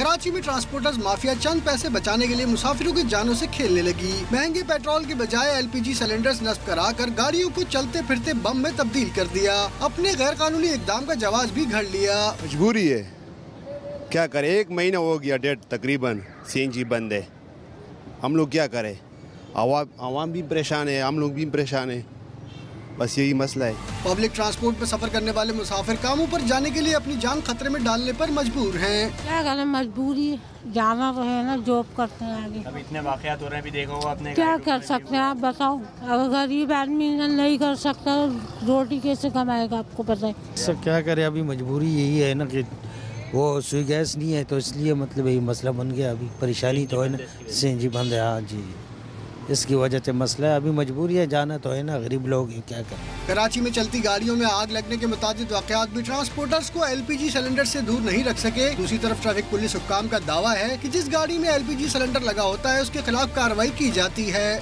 کراچی میں transporters mafia چند پیسے بچانے کے لیے مسافروں کی جانوں سے کھیلنے لگی۔ مہنگے پیٹرول کے بجائے LPG سلنڈرز نصب کرا کر گاڑیوں کو چلتے پھرتے بم میں تبدیل کر دیا۔ اپنے غیر قانونی اقدام کا جواز بھی گھڑ لیا۔ مجبوری ہے، کیا کرے، 1 مہینہ ہو گیا ڈیٹ تقریباً CNG بند ہے، ہم لوگ کیا کریں، عوام بھی پریشان ہے، ہم لوگ بھی پریشان ہیں، بس یہی مسئلہ ہے۔ پبلک ٹرانسپورٹ میں سفر کرنے والے مسافر کاموں پر جانے کے لیے اپنی جان خطرے میں ڈالنے پر مجبور ہیں۔ کیا کریں، مجبوری جانا تو ہے نا، جاب کرتے ہیں آگے۔ اب اتنے واقعات ہو رہے ہیں، بھی دیکھو اپنے کیا کر سکتے ہیں آپ بتاؤ، اگر غریب آدمی نہیں کر سکتا روٹی کیسے کمائے گا، آپ کو پتہ ہے۔ سب کیا کرے، ابھی مجبوری یہی ہے نا کہ وہ سوئی گیس نہیں ہے، تو اس لیے مطلب یہی مسئلہ بن گیا، ابھی پریشانی تو ہے نا، CNG بند ہے۔ ہاں جی، اس کی وجہ سے مسئلہ ہے، ابھی مجبوری ہے، جانا تو ہے نا، غریب لوگ کیا کریں۔ کراچی میں چلتی گاڑیوں میں آگ لگنے کے متعدد واقعات بھی ٹرانسپورٹرز کو LPG سلنڈر سے دور نہیں رکھ سکے۔ دوسری طرف ٹریفک پولیس حکام کا دعویٰ ہے کہ جس گاڑی میں LPG سلنڈر لگا ہوتا ہے اس کے خلاف کارروائی کی جاتی ہے۔